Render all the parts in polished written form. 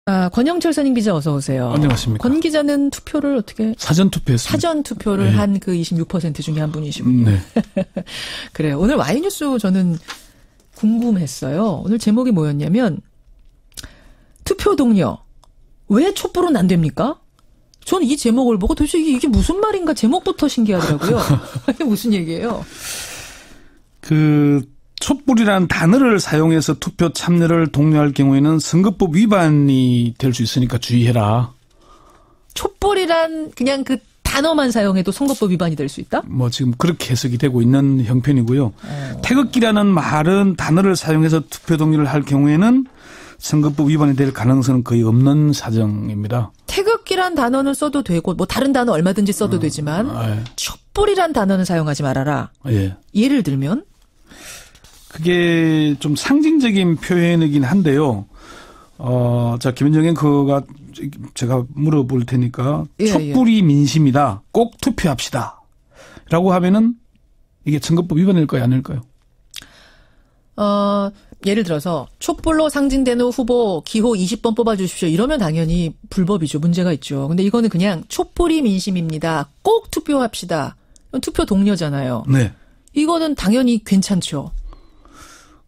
권영철 선임 기자 어서 오세요. 안녕하십니까. 권 기자는 투표를 어떻게? 사전 투표했습니다. 사전 투표를 네. 한 그 26% 중에 한 분이시군요. 네. 그래요. 오늘 와이뉴스 저는 궁금했어요. 오늘 제목이 뭐였냐면 투표 동료 왜 촛불은 안 됩니까? 저는 이 제목을 보고 도대체 이게 무슨 말인가 제목부터 신기하더라고요. 이게 무슨 얘기예요? 촛불이라는 단어를 사용해서 투표 참여를 독려할 경우에는 선거법 위반이 될 수 있으니까 주의해라. 촛불이란 그냥 그 단어만 사용해도 선거법 위반이 될 수 있다? 뭐 지금 그렇게 해석이 되고 있는 형편이고요. 태극기라는 말은 단어를 사용해서 투표 동의를 할 경우에는 선거법 위반이 될 가능성은 거의 없는 사정입니다. 태극기란 단어는 써도 되고 뭐 다른 단어 얼마든지 써도 되지만 예. 촛불이란 단어는 사용하지 말아라. 예. 예를 들면? 그게 좀 상징적인 표현이긴 한데요. 자, 김현정 앵커가 제가 물어볼 테니까 예, 촛불이 민심이다. 꼭 투표합시다. 라고 하면은 이게 선거법 위반일까요? 아닐까요? 예를 들어서 촛불로 상징되는 후보 기호 20번 뽑아주십시오. 이러면 당연히 불법이죠. 문제가 있죠. 근데 이거는 그냥 촛불이 민심입니다. 꼭 투표합시다. 이건 투표 동료잖아요. 네. 이거는 당연히 괜찮죠.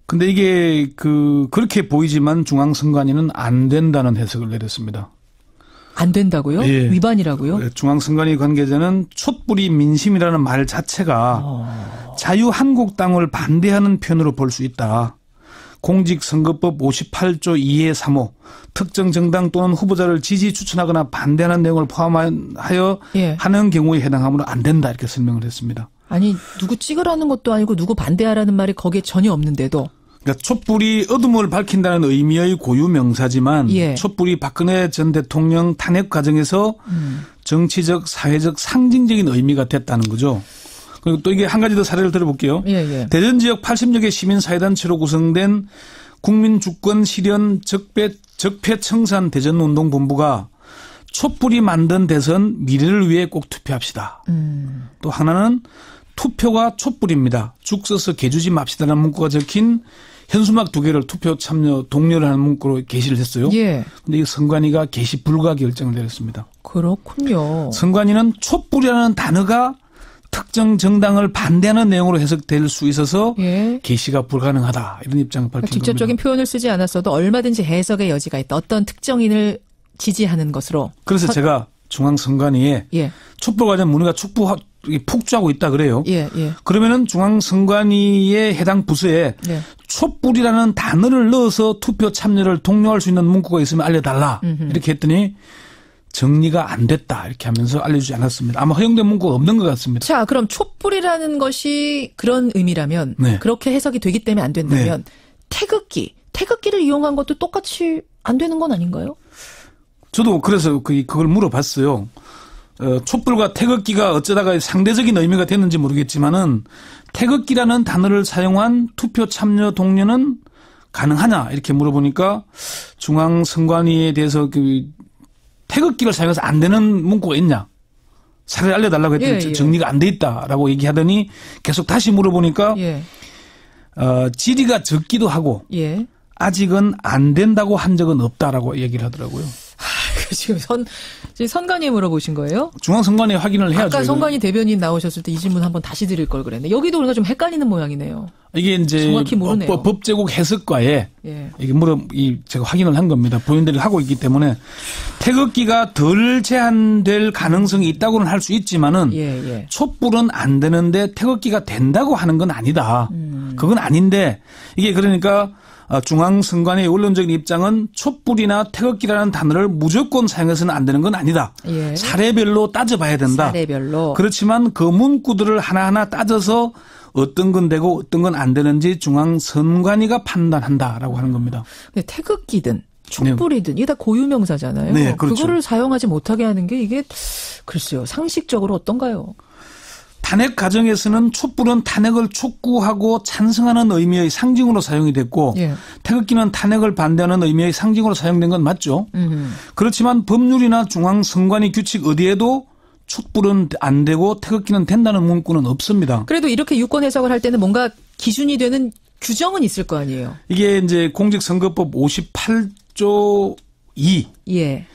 근데 이게 그렇게 보이지만 중앙선관위는 안 된다는 해석을 내렸습니다. 안 된다고요? 예. 위반이라고요? 중앙선관위 관계자는 촛불이 민심이라는 말 자체가 자유한국당을 반대하는 편으로 볼 수 있다. 공직선거법 58조 2의 3호 특정 정당 또는 후보자를 지지 추천하거나 반대하는 내용을 포함하여 예. 하는 경우에 해당하므로 안 된다 이렇게 설명을 했습니다. 아니 누구 찍으라는 것도 아니고 누구 반대하라는 말이 거기에 전혀 없는데도. 그러니까 촛불이 어둠을 밝힌다는 의미의 고유 명사지만 예. 촛불이 박근혜 전 대통령 탄핵 과정에서 정치적 사회적 상징적인 의미가 됐다는 거죠. 그리고 또 이게 한 가지 더 사례를 들어볼게요. 예. 대전 지역 80여 개 시민사회단체로 구성된 국민주권 실현 적폐청산 대전운동본부가 촛불이 만든 대선 미래를 위해 꼭 투표합시다. 또 하나는 투표가 촛불입니다. 죽 써서 개주지 맙시다라는 문구가 적힌 현수막 2개를 투표 참여 독려를 하는 문구로 게시를 했어요. 예. 근데 이 선관위가 게시 불가 결정을 내렸습니다. 그렇군요. 선관위는 촛불이라는 단어가 특정 정당을 반대하는 내용으로 해석될 수 있어서 예. 게시가 불가능하다. 이런 입장을 밝힌 직접적인 겁니다. 표현을 쓰지 않았어도 얼마든지 해석의 여지가 있다. 어떤 특정인을 지지하는 것으로. 그래서 제가 중앙선관위에 예. 촛불 관련 문의가 폭주하고 있다 그래요. 예. 그러면은 중앙선관위의 해당 부서에 예. 촛불이라는 단어를 넣어서 투표 참여를 독려할 수 있는 문구가 있으면 알려달라. 이렇게 했더니 정리가 안 됐다. 이렇게 하면서 알려주지 않았습니다. 아마 허용된 문구가 없는 것 같습니다. 자, 그럼 촛불이라는 것이 그런 의미라면 네. 그렇게 해석이 되기 때문에 안 된다면 태극기를 이용한 것도 똑같이 안 되는 건 아닌가요? 저도 그래서 그걸 물어봤어요. 촛불과 태극기가 어쩌다가 상대적인 의미가 됐는지 모르겠지만은 태극기라는 단어를 사용한 투표 참여 독려는 가능하냐 이렇게 물어보니까 중앙선관위에 대해서 태극기를 사용해서 안 되는 문구가 있냐 사례를 알려달라고 했더니 정리가 안 돼 있다라고 얘기하더니 계속 다시 물어보니까 질의가 적기도 하고 아직은 안 된다고 한 적은 없다라고 얘기를 하더라고요. 지금 선관위에 물어보신 거예요? 중앙선관위에 확인을 해야죠. 아까 선관위 대변인 나오셨을 때 이 질문 한번 다시 드릴 걸 그랬는데 여기도 우리가 좀 헷갈리는 모양이네요. 이게 이제 정확히 모르네요. 법제국 해석과에 이게 제가 확인을 한 겁니다. 본인들이 하고 있기 때문에 태극기가 덜 제한될 가능성이 있다고는 할 수 있지만은 촛불은 안 되는데 태극기가 된다고 하는 건 아니다. 그건 아닌데 이게 그러니까 중앙선관위의 원론적인 입장은 촛불이나 태극기라는 단어를 무조건 사용해서는 안 되는 건 아니다. 사례별로 따져봐야 된다. 사례별로. 그렇지만 그 문구들을 하나하나 따져서 어떤 건 되고 어떤 건 안 되는지 중앙선관위가 판단한다라고 하는 겁니다. 근데 태극기든 촛불이든 이게 다 고유명사잖아요. 네, 그렇죠. 그거를 사용하지 못하게 하는 게 이게 글쎄요. 상식적으로 어떤가요? 탄핵 과정에서는 촛불은 탄핵을 촉구하고 찬성하는 의미의 상징으로 사용이 됐고 태극기는 탄핵을 반대하는 의미의 상징으로 사용된 건 맞죠. 그렇지만 법률이나 중앙선관위 규칙 어디에도 촛불은 안 되고 태극기는 된다는 문구는 없습니다. 그래도 이렇게 유권 해석을 할 때는 뭔가 기준이 되는 규정은 있을 거 아니에요. 이게 이제 공직선거법 58조 2. 예.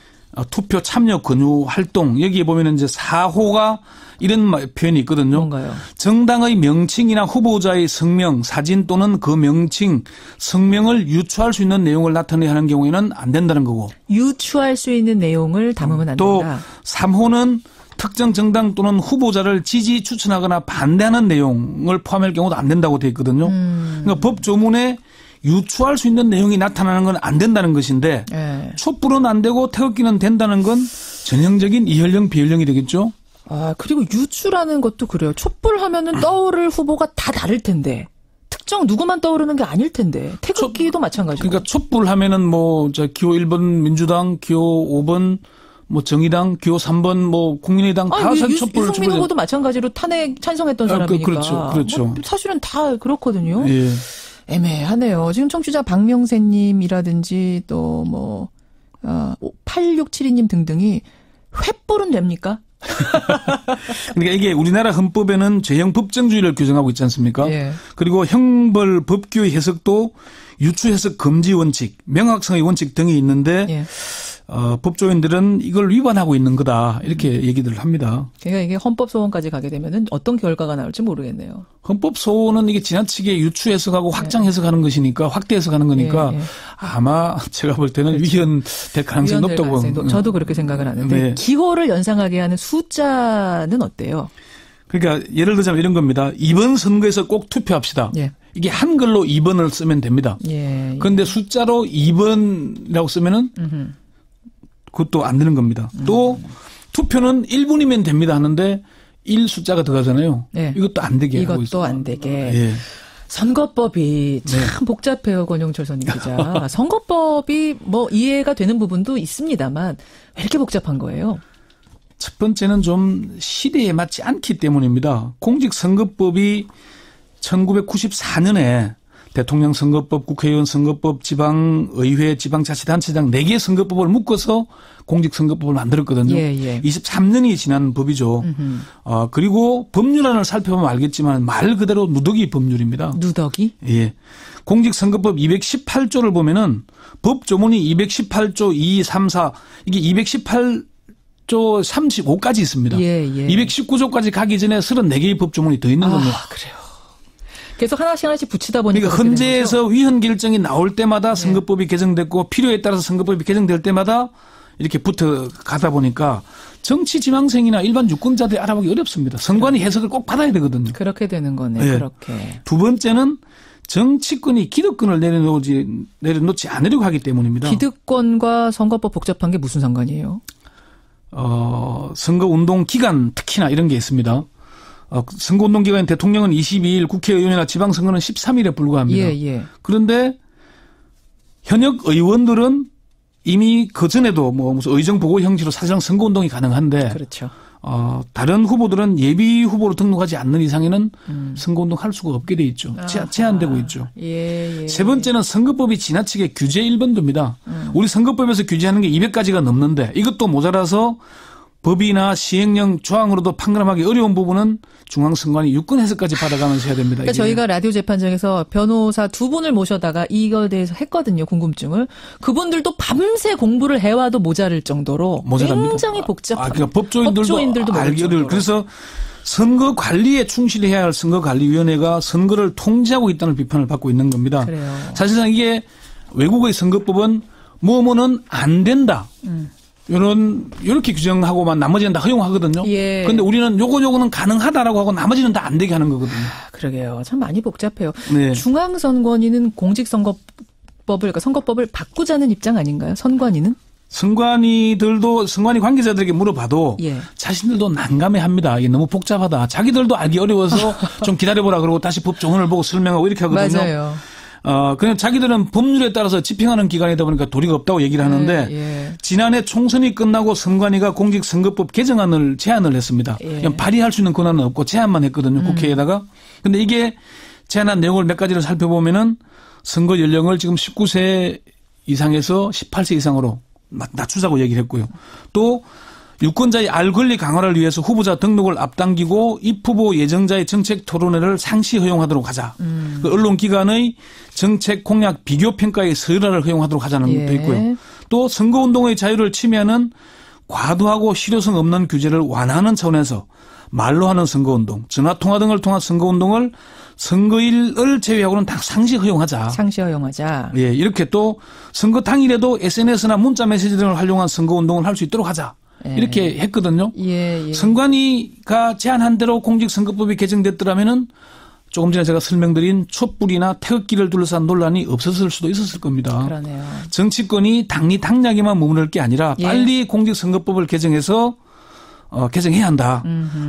투표 참여 권유 활동 여기에 보면은 이제 4호가 이런 표현이 있거든요. 뭔가요? 정당의 명칭이나 후보자의 성명, 사진 또는 그 명칭, 성명을 유추할 수 있는 내용을 나타내야 하는 경우에는 안 된다는 거고. 유추할 수 있는 내용을 담으면 안 또 된다. 3호는 특정 정당 또는 후보자를 지지, 추천하거나 반대하는 내용을 포함할 경우도 안 된다고 되어 있거든요. 그러니까 법 조문에 유추할 수 있는 내용이 나타나는 건 안 된다는 것인데 예. 촛불은 안 되고 태극기는 된다는 건 전형적인 이현령, 비현령이 되겠죠. 아, 그리고 유추라는 것도 그래요. 촛불 하면은 떠오를 후보가 다 다를 텐데. 특정 누구만 떠오르는 게 아닐 텐데. 태극기도 마찬가지고. 그러니까 촛불 하면은 뭐 기호 1번 민주당, 기호 5번 뭐 정의당, 기호 3번 뭐 국민의당 다 촛불. 유승민 후보도 마찬가지로 탄핵 찬성했던 사람이니까. 그렇죠. 뭐 사실은 다 그렇거든요. 예. 애매하네요. 지금 청취자 박명세님이라든지 또 뭐 8672님 등등이 횃불은 됩니까? 그러니까 이게 우리나라 헌법에는 죄형 법정주의를 규정하고 있지 않습니까? 예. 그리고 형벌 법규의 해석도 유추 해석 금지 원칙, 명확성의 원칙 등이 있는데 예. 법조인들은 이걸 위반하고 있는 거다 이렇게 얘기들을 합니다. 그러니까 이게 헌법 소원까지 가게 되면은 어떤 결과가 나올지 모르겠네요. 헌법 소원은 이게 지나치게 유추 해석하고 확장 해석하는 것이니까 확대 해석하는 거니까 아마 제가 볼 때는 그렇죠. 위헌될 가능성이 높다고 봅니다. 저도 그렇게 생각을 하는데 네. 기호를 연상하게 하는 숫자는 어때요? 그러니까 예를 들자면 이런 겁니다. 이번 선거에서 꼭 투표합시다. 예. 이게 한글로 2번을 쓰면 됩니다. 예. 그런데 숫자로 2번이라고 쓰면은 그것도 안 되는 겁니다. 또 투표는 1분이면 됩니다 하는데 1 숫자가 들어가잖아요. 네. 이것도 안 되게 하고 있어요. 이것도 안 되게. 예. 선거법이 참 네. 복잡해요, 권영철 선임 기자. 선거법이 뭐 이해가 되는 부분도 있습니다만 왜 이렇게 복잡한 거예요? 첫 번째는 좀 시대에 맞지 않기 때문입니다. 공직선거법이 1994년에 대통령 선거법, 국회의원 선거법, 지방의회, 지방자치단체장 4개 선거법을 묶어서 공직선거법을 만들었거든요. 예. 23년이 지난 법이죠. 그리고 법률안을 살펴보면 알겠지만 말 그대로 누더기 법률입니다. 누더기? 예. 공직선거법 218조를 보면은 법 조문이 218조 2, 3, 4 이게 218조 35까지 있습니다. 예. 219조까지 가기 전에 34개의 법 조문이 더 있는 겁니다. 그래요. 계속 하나씩 붙이다 보니까. 그러니까 헌재에서 위헌 결정이 나올 때마다 선거법이 개정됐고 필요에 따라서 선거법이 개정될 때마다 이렇게 붙어 가다 보니까 정치 지망생이나 일반 유권자들이 알아보기 어렵습니다. 선관위 해석을 꼭 받아야 되거든요. 그렇게 되는 거네. 네. 그렇게. 두 번째는 정치권이 기득권을 내려놓지 않으려고 하기 때문입니다. 기득권과 선거법 복잡한 게 무슨 상관이에요? 선거운동 기간 특히나 이런 게 있습니다. 선거운동 기간 대통령은 22일, 국회의원이나 지방선거는 13일에 불과합니다. 예. 그런데 현역 의원들은 이미 그 전에도 뭐 무슨 의정보고 형식으로 사실상 선거운동이 가능한데, 그렇죠. 다른 후보들은 예비 후보로 등록하지 않는 이상에는 선거운동 할 수가 없게 돼 있죠. 제한되고 있죠. 예. 세 번째는 선거법이 지나치게 규제 일본도입니다. 우리 선거법에서 규제하는 게 200가지가 넘는데 이것도 모자라서 법이나 시행령 조항으로도 판단하기 어려운 부분은 중앙선관위 유권 해석까지 받아가면서 해야 됩니다. 그러니까 저희가 라디오 재판장에서 변호사 2분을 모셔다가 이거에 대해서 했거든요. 궁금증을. 그분들도 밤새 공부를 해와도 모자랄 정도로 모자랍니다. 굉장히 복잡합니다. 그러니까 법조인들도 알기 어려울. 그래서 선거 관리에 충실해야 할 선거관리위원회가 선거를 통제하고 있다는 비판을 받고 있는 겁니다. 그래요. 사실상 이게 외국의 선거법은 뭐뭐는 안 된다. 이렇게 규정하고만 나머지는 다 허용하거든요. 예. 그런데 우리는 요거는 가능하다라고 하고 나머지는 다 안 되게 하는 거거든요. 그러게요. 참 많이 복잡해요. 네. 중앙선관위는 공직선거법을, 그러니까 선거법을 바꾸자는 입장 아닌가요? 선관위는? 선관위 관계자들에게 물어봐도 자신들도 난감해합니다. 이게 너무 복잡하다. 자기들도 알기 어려워서 좀 기다려보라 그러고 다시 법 조문을 보고 설명하고 이렇게 하거든요. 맞아요. 그냥 자기들은 법률에 따라서 집행하는 기관이다 보니까 도리가 없다고 얘기를 하는데 지난해 총선이 끝나고 선관위가 공직선거법 개정안을 제안을 했습니다. 그냥 발의할 수 있는 권한은 없고 제안만 했거든요. 국회에다가. 근데 이게 제안한 내용을 몇 가지를 살펴보면은 선거 연령을 지금 19세 이상에서 18세 이상으로 낮추자고 얘기를 했고요. 또 유권자의 알 권리 강화를 위해서 후보자 등록을 앞당기고 입후보 예정자의 정책 토론회를 상시 허용하도록 하자. 그 언론기관의 정책 공약 비교 평가의 서열화를 허용하도록 하자는 것도 있고요. 또 선거운동의 자유를 침해하는 과도하고 실효성 없는 규제를 완화하는 차원에서 말로 하는 선거운동, 전화통화 등을 통한 선거운동을 선거일을 제외하고는 다 상시 허용하자. 상시 허용하자. 예, 이렇게 또 선거 당일에도 SNS나 문자 메시지 등을 활용한 선거운동을 할 수 있도록 하자. 예. 이렇게 했거든요. 예. 선관위가 제안한 대로 공직선거법이 개정됐더라면은 조금 전에 제가 설명드린 촛불이나 태극기를 둘러싼 논란이 없었을 수도 있었을 겁니다. 그러네요. 정치권이 당리당략에만 머무를 게 아니라 빨리 공직선거법을 개정해서 개정해야 한다.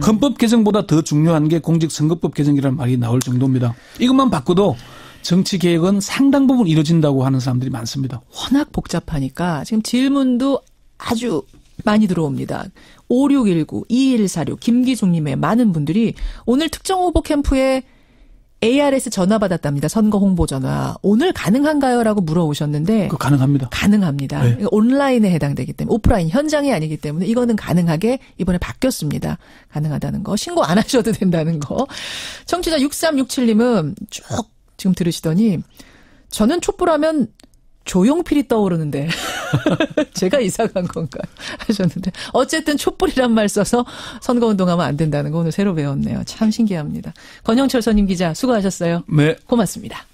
헌법 개정보다 더 중요한 게 공직선거법 개정이라는 말이 나올 정도입니다. 이것만 바꿔도 정치개혁은 상당 부분 이루어진다고 하는 사람들이 많습니다. 워낙 복잡하니까 지금 질문도 아주 많이 들어옵니다. 5619, 2146, 김기중님의 많은 분들이 오늘 특정 후보 캠프에 ARS 전화 받았답니다. 선거 홍보 전화. 오늘 가능한가요? 라고 물어오셨는데. 그 가능합니다. 가능합니다. 네. 온라인에 해당되기 때문에 오프라인 현장이 아니기 때문에 이거는 가능하게 이번에 바뀌었습니다. 가능하다는 거. 신고 안 하셔도 된다는 거. 청취자 6367님은 쭉 지금 들으시더니 저는 촛불하면 조용필이 떠오르는데 제가 이상한 건가요? 하셨는데 어쨌든 촛불이란 말 써서 선거운동하면 안 된다는 거 오늘 새로 배웠네요. 참 신기합니다. 권영철 선임 기자 수고하셨어요. 네. 고맙습니다.